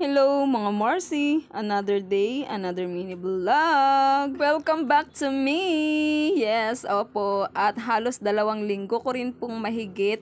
Hello mga Marcy! Another day, another mini vlog! Welcome back to me! Yes, opo. At halos 2 linggo ko rin pong mahigit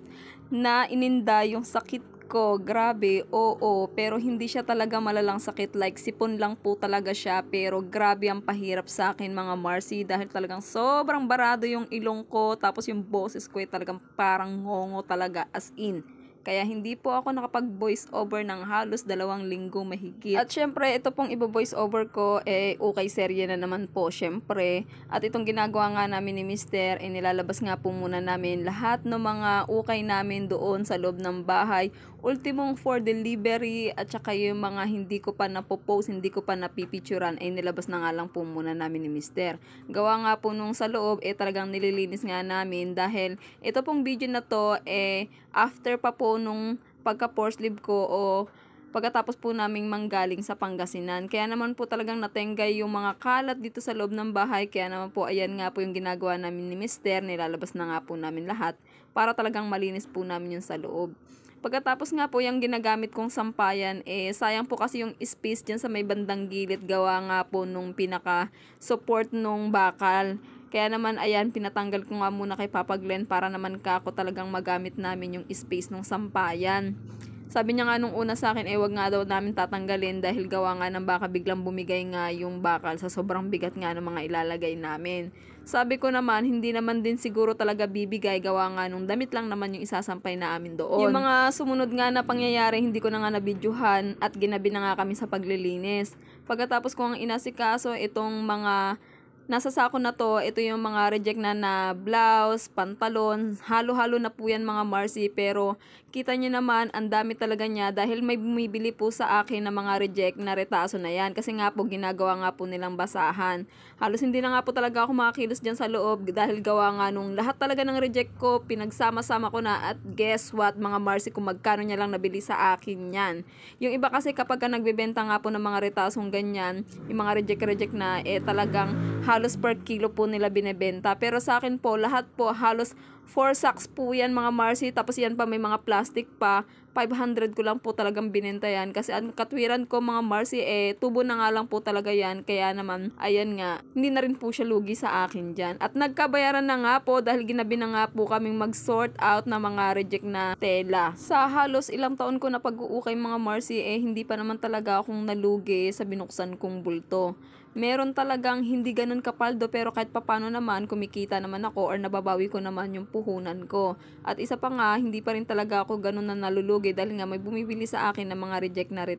na ininda yung sakit ko. Grabe, oo. Pero hindi siya talaga malalang sakit. Like sipon lang po talaga siya. Pero grabe ang pahirap sa akin mga Marcy. Dahil talagang sobrang barado yung ilong ko. Tapos yung boses ko ay talagang parang ngongo talaga as in. Kaya hindi po ako nakapag-voice over ng halos 2 linggo mahigit. At syempre, ito pong ibo-voice over ko, okay serye na naman po syempre. At itong ginagawa nga namin ni Mister, nilalabas nga po muna namin lahat ng mga ukay namin doon sa loob ng bahay. Ultimong for delivery at saka yung mga hindi ko pa napopost, hindi ko pa napipicturan, nilabas na nga lang po muna namin ni Mister. Gawa nga po nung sa loob, talagang nililinis nga namin dahil ito pong video na to, after pa po nung pagka-pour sleeve ko o pagkatapos po naming manggaling sa Pangasinan. Kaya naman po talagang natenggay yung mga kalat dito sa loob ng bahay. Kaya naman po ayan nga po yung ginagawa namin ni Mister. Nilalabas na nga po namin lahat para talagang malinis po namin yung sa loob. Pagkatapos nga po yung ginagamit kong sampayan, sayang po kasi yung space dyan sa may bandang gilid. Gawa nga po nung pinaka-support nung bakal. Kaya naman ayan, pinatanggal ko nga muna kay Papa Glenn para naman kako talagang magamit namin yung space ng sampayan. Sabi niya nga nung una sa akin, wag nga daw namin tatanggalin dahil gawa nga ng baka biglang bumigay nga yung bakal sa sobrang bigat nga ng mga ilalagay namin. Sabi ko naman, hindi naman din siguro talaga bibigay, gawa nga nung damit lang naman yung isasampay na amin doon. Yung mga sumunod nga na pangyayari, hindi ko na nga nabidyohan at ginabi na nga kami sa paglilinis. Pagkatapos ko ang inasikaso itong mga nasa sako na to, ito yung mga reject na blouse, pantalon, halo-halo na po yan mga Marcy, pero kita nyo naman, ang dami talaga niya dahil may bumibili po sa akin ng mga reject na retaso na yan, kasi nga po ginagawa nga po nilang basahan. Halos hindi na nga po talaga ako makakilos dyan sa loob dahil gawa nga nung lahat talaga ng reject ko, pinagsama-sama ko na at guess what mga Marcy, kung magkano niya lang nabili sa akin yan. Yung iba kasi kapag ka nagbebenta nga po ng mga retasong ganyan, yung mga reject na talagang halos per kilo po nila binebenta. Pero sa akin po, lahat po halos 4 sacks po yan mga Marcy. Tapos yan pa may mga plastic pa. 500 ko lang po talagang binenta yan. Kasi ang katwiran ko mga Marcy, tubo na nga lang po talaga yan. Kaya naman, ayan nga, hindi na rin po siya lugi sa akin dyan. At nagkabayaran na nga po dahil ginabi na nga po kaming mag-sort out na mga reject na tela. Sa halos ilang taon ko na pag-uukay mga Marcy, hindi pa naman talaga akong nalugi sa binuksan kong bulto. Meron talagang hindi ganun kapaldo pero kahit papano naman kumikita naman ako or nababawi ko naman yung puhunan ko. At isa pa nga, hindi pa rin talaga ako ganun na nalulugi dahil nga may bumibili sa akin ng mga reject na